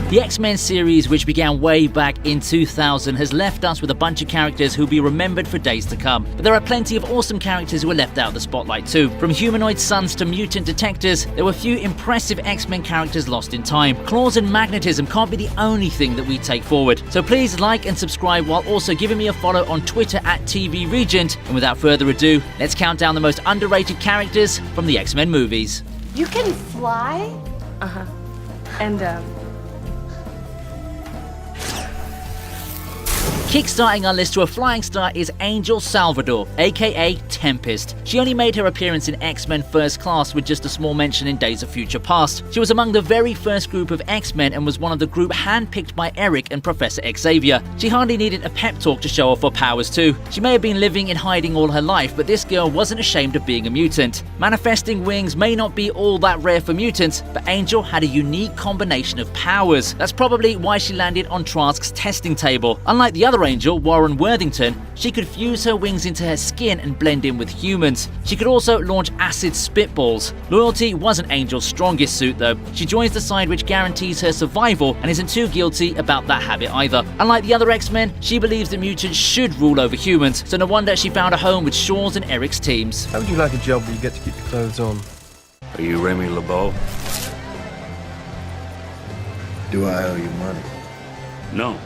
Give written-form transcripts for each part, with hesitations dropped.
The X-Men series, which began way back in 2000, has left us with a bunch of characters who'll be remembered for days to come. But there are plenty of awesome characters who were left out of the spotlight too. From humanoid sons to mutant detectors, there were few impressive X-Men characters lost in time. Claws and magnetism can't be the only thing that we take forward. So please like and subscribe while also giving me a follow on Twitter at TV Regent. And without further ado, let's count down the most underrated characters from the X-Men movies. You can fly? Uh-huh. And, Kickstarting our list to a flying start is Angel Salvadore, aka Tempest. She only made her appearance in X-Men First Class with just a small mention in Days of Future Past. She was among the very first group of X-Men and was one of the group handpicked by Eric and Professor Xavier. She hardly needed a pep talk to show off her powers too. She may have been living in hiding all her life, but this girl wasn't ashamed of being a mutant. Manifesting wings may not be all that rare for mutants, but Angel had a unique combination of powers. That's probably why she landed on Trask's testing table. Unlike the other Angel, Warren Worthington, she could fuse her wings into her skin and blend in with humans. She could also launch acid spitballs. Loyalty wasn't Angel's strongest suit though. She joins the side which guarantees her survival and isn't too guilty about that habit either. Unlike the other X-Men, she believes that mutants should rule over humans, so no wonder she found a home with Shaw's and Eric's teams. How would you like a job where you get to keep your clothes on? Are you Remy LeBeau? Do I owe you money? No.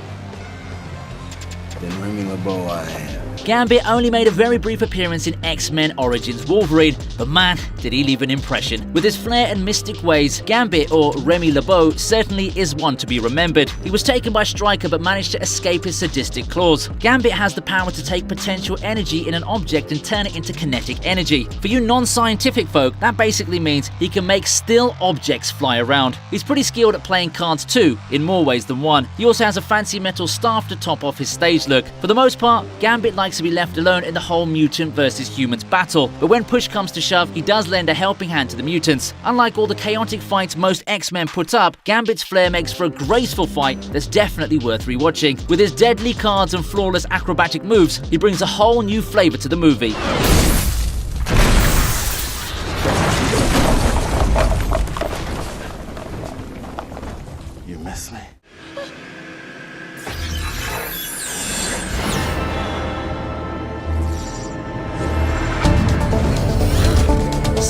Then Remy LeBeau I am. Gambit only made a very brief appearance in X-Men Origins Wolverine, but man, did he leave an impression. With his flair and mystic ways, Gambit, or Remy LeBeau, certainly is one to be remembered. He was taken by Stryker but managed to escape his sadistic claws. Gambit has the power to take potential energy in an object and turn it into kinetic energy. For you non-scientific folk, that basically means he can make still objects fly around. He's pretty skilled at playing cards too, in more ways than one. He also has a fancy metal staff to top off his stage look. For the most part, Gambit likes to be left alone in the whole mutant versus humans battle, but when push comes to shove, he does lend a helping hand to the mutants. Unlike all the chaotic fights most X-Men put up, Gambit's flair makes for a graceful fight that's definitely worth rewatching. With his deadly cards and flawless acrobatic moves, he brings a whole new flavor to the movie. You miss me?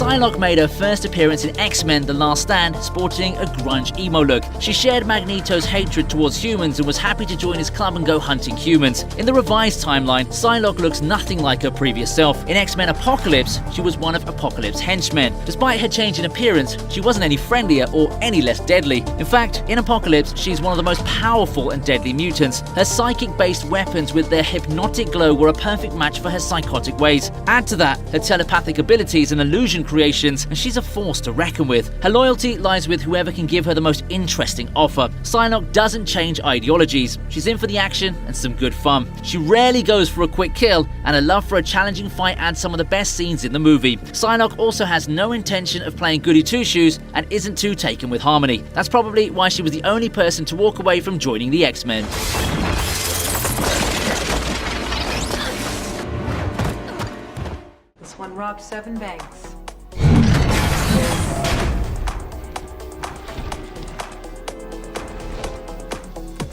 Psylocke made her first appearance in X-Men The Last Stand, sporting a grunge emo look. She shared Magneto's hatred towards humans and was happy to join his club and go hunting humans. In the revised timeline, Psylocke looks nothing like her previous self. In X-Men Apocalypse, she was one of Apocalypse's henchmen. Despite her change in appearance, she wasn't any friendlier or any less deadly. In fact, in Apocalypse, she's one of the most powerful and deadly mutants. Her psychic-based weapons with their hypnotic glow were a perfect match for her psychotic ways. Add to that her telepathic abilities and illusion creations, and she's a force to reckon with. Her loyalty lies with whoever can give her the most interesting offer. Psylocke doesn't change ideologies. She's in for the action and some good fun. She rarely goes for a quick kill, and her love for a challenging fight adds some of the best scenes in the movie. Psylocke also has no intention of playing goody two-shoes and isn't too taken with harmony. That's probably why she was the only person to walk away from joining the X-Men. This one robbed 7 banks.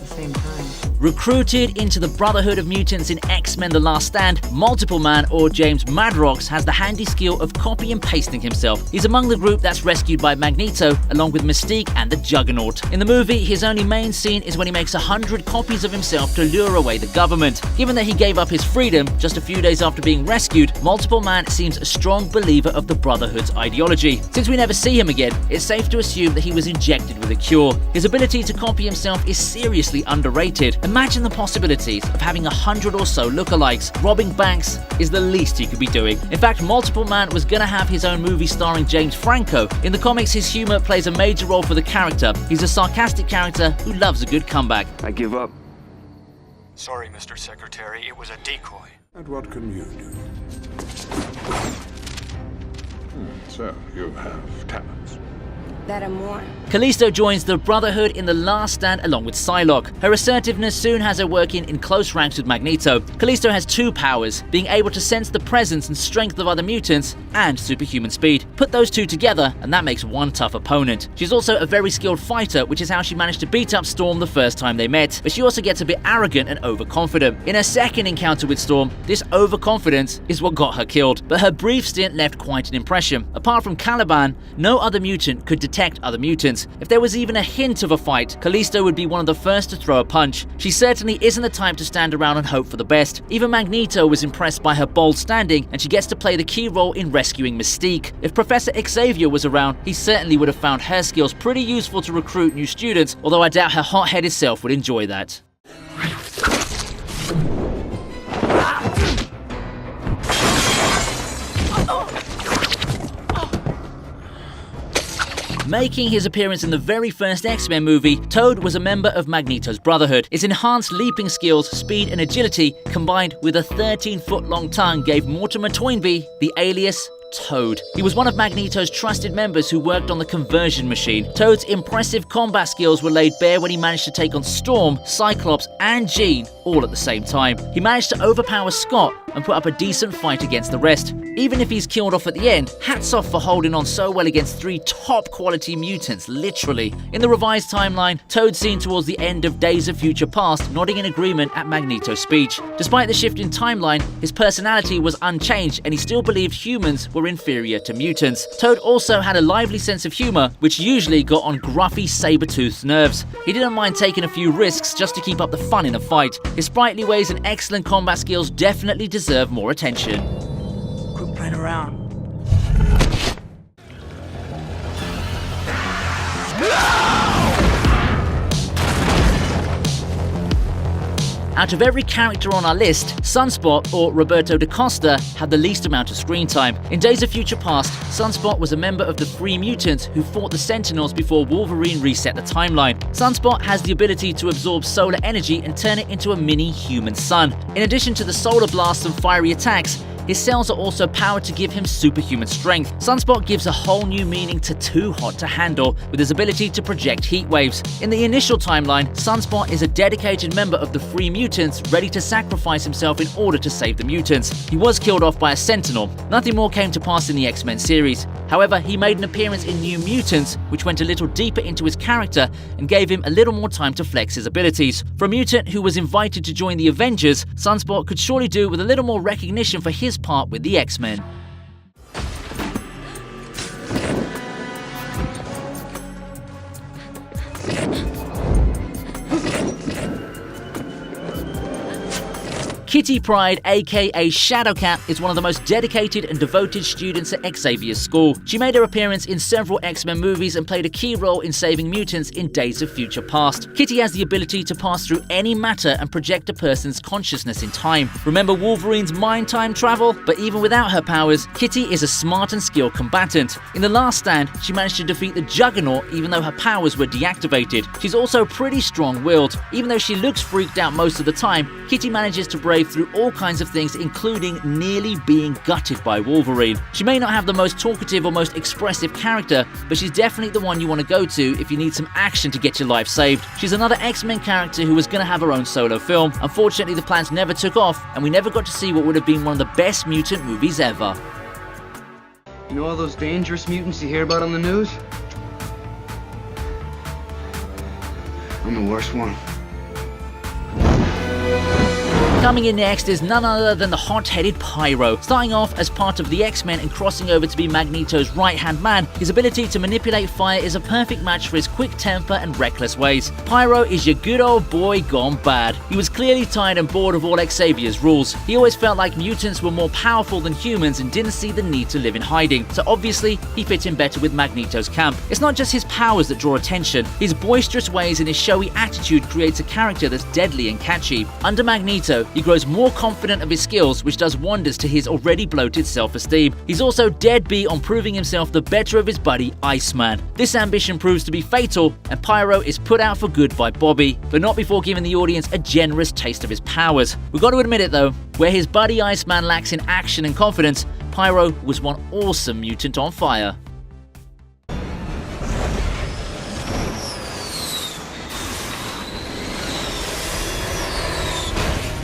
Same time. Recruited into the Brotherhood of Mutants in X-Men The Last Stand, Multiple Man, or James Madrox, has the handy skill of copy and pasting himself. He's among the group that's rescued by Magneto, along with Mystique and the Juggernaut. In the movie, his only main scene is when he makes 100 copies of himself to lure away the government. Given that he gave up his freedom just a few days after being rescued, Multiple Man seems a strong believer of the Brotherhood's ideology. Since we never see him again, it's safe to assume that he was injected with a cure. His ability to copy himself is seriously underrated. Imagine the possibilities of having 100 or so lookalikes. Robbing banks is the least he could be doing. In fact, Multiple Man was gonna have his own movie starring James Franco. In the comics, his humor plays a major role for the character. He's a sarcastic character who loves a good comeback. I give up. Sorry, Mr. Secretary, it was a decoy. And what can you do? So, you have talents. that and more. Callisto joins the Brotherhood in the last stand along with Psylocke. Her assertiveness soon has her working in close ranks with Magneto. Callisto has two powers, being able to sense the presence and strength of other mutants and superhuman speed. Put those two together and that makes one tough opponent. She's also a very skilled fighter, which is how she managed to beat up Storm the first time they met, but she also gets a bit arrogant and overconfident. In her second encounter with Storm, this overconfidence is what got her killed, but her brief stint left quite an impression. Apart from Caliban, no other mutant could detect other mutants. If there was even a hint of a fight, Callisto would be one of the first to throw a punch. She certainly isn't the type to stand around and hope for the best. Even Magneto was impressed by her bold standing, and she gets to play the key role in rescuing Mystique. If Professor Xavier was around, he certainly would have found her skills pretty useful to recruit new students, although I doubt her hot-headed self would enjoy that. Making his appearance in the very first X-Men movie, Toad was a member of Magneto's Brotherhood. His enhanced leaping skills, speed and agility, combined with a 13-foot-long tongue, gave Mortimer Toynbee the alias Toad. He was one of Magneto's trusted members who worked on the conversion machine. Toad's impressive combat skills were laid bare when he managed to take on Storm, Cyclops and Jean all at the same time. He managed to overpower Scott and put up a decent fight against the rest. Even if he's killed off at the end, hats off for holding on so well against three top-quality mutants, literally. In the revised timeline, Toad's seen towards the end of Days of Future Past, nodding in agreement at Magneto's speech. Despite the shift in timeline, his personality was unchanged and he still believed humans were inferior to mutants. Toad also had a lively sense of humor, which usually got on gruffy saber-toothed nerves. He didn't mind taking a few risks just to keep up the fun in a fight. His sprightly ways and excellent combat skills definitely deserve more attention. Quit playing around. Out of every character on our list, Sunspot, or Roberto da Costa, had the least amount of screen time. In Days of Future Past, Sunspot was a member of the Free Mutants who fought the Sentinels before Wolverine reset the timeline. Sunspot has the ability to absorb solar energy and turn it into a mini human sun. In addition to the solar blasts and fiery attacks, his cells are also powered to give him superhuman strength. Sunspot gives a whole new meaning to too hot to handle, with his ability to project heat waves. In the initial timeline, Sunspot is a dedicated member of the Free Mutants, ready to sacrifice himself in order to save the mutants. He was killed off by a Sentinel. Nothing more came to pass in the X-Men series. However, he made an appearance in New Mutants, which went a little deeper into his character and gave him a little more time to flex his abilities. For a mutant who was invited to join the Avengers, Sunspot could surely do with a little more recognition for his part with the X-Men. Kitty Pryde, aka Shadowcat, is one of the most dedicated and devoted students at Xavier's school. She made her appearance in several X-Men movies and played a key role in saving mutants in Days of Future Past. Kitty has the ability to pass through any matter and project a person's consciousness in time. Remember Wolverine's mind time travel? But even without her powers, Kitty is a smart and skilled combatant. In The Last Stand, she managed to defeat the Juggernaut even though her powers were deactivated. She's also pretty strong-willed. Even though she looks freaked out most of the time, Kitty manages to brave through all kinds of things, including nearly being gutted by Wolverine. She may not have the most talkative or most expressive character, but she's definitely the one you want to go to if you need some action to get your life saved. She's another X-Men character who was going to have her own solo film. Unfortunately, the plans never took off, and we never got to see what would have been one of the best mutant movies ever. You know all those dangerous mutants you hear about on the news? I'm the worst one. Coming in next is none other than the hot-headed Pyro. Starting off as part of the X-Men and crossing over to be Magneto's right-hand man, his ability to manipulate fire is a perfect match for his quick temper and reckless ways. Pyro is your good old boy gone bad. He was clearly tired and bored of all Xavier's rules. He always felt like mutants were more powerful than humans and didn't see the need to live in hiding, so obviously he fit in better with Magneto's camp. It's not just his powers that draw attention. His boisterous ways and his showy attitude creates a character that's deadly and catchy. Under Magneto, he grows more confident of his skills, which does wonders to his already bloated self-esteem. He's also dead beat on proving himself the better of his buddy Iceman. This ambition proves to be fatal, and Pyro is put out for good by Bobby, but not before giving the audience a generous taste of his powers. We've got to admit it though, where his buddy Iceman lacks in action and confidence, Pyro was one awesome mutant on fire.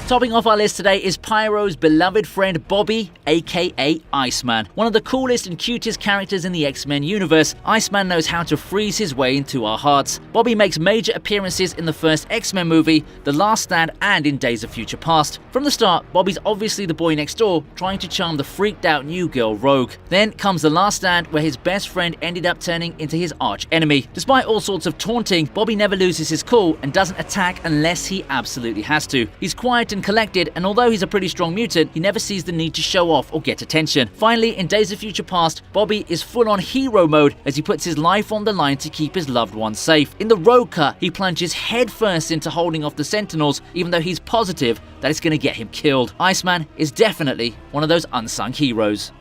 Topping off our list today is Pyro's beloved friend Bobby, aka Iceman. One of the coolest and cutest characters in the X-Men universe, Iceman knows how to freeze his way into our hearts. Bobby makes major appearances in the first X-Men movie, The Last Stand, and in Days of Future Past. From the start, Bobby's obviously the boy next door, trying to charm the freaked out new girl Rogue. Then comes The Last Stand, where his best friend ended up turning into his arch enemy. Despite all sorts of taunting, Bobby never loses his cool and doesn't attack unless he absolutely has to. He's quiet and collected, and although he's a pretty strong mutant, he never sees the need to show off or get attention. Finally, in Days of Future Past, Bobby is full-on hero mode as he puts his life on the line to keep his loved ones safe. In the Rogue cut, he plunges headfirst into holding off the Sentinels, even though he's positive that it's going to get him killed. Iceman is definitely one of those unsung heroes.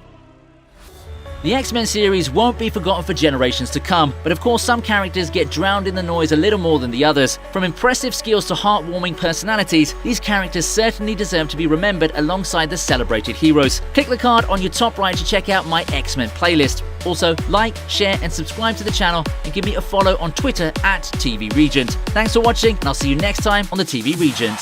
The X-Men series won't be forgotten for generations to come, but of course some characters get drowned in the noise a little more than the others. From impressive skills to heartwarming personalities, these characters certainly deserve to be remembered alongside the celebrated heroes. Click the card on your top right to check out my X-Men playlist. Also, like, share and subscribe to the channel and give me a follow on Twitter @TV Regent. Thanks for watching, and I'll see you next time on the TV Regent.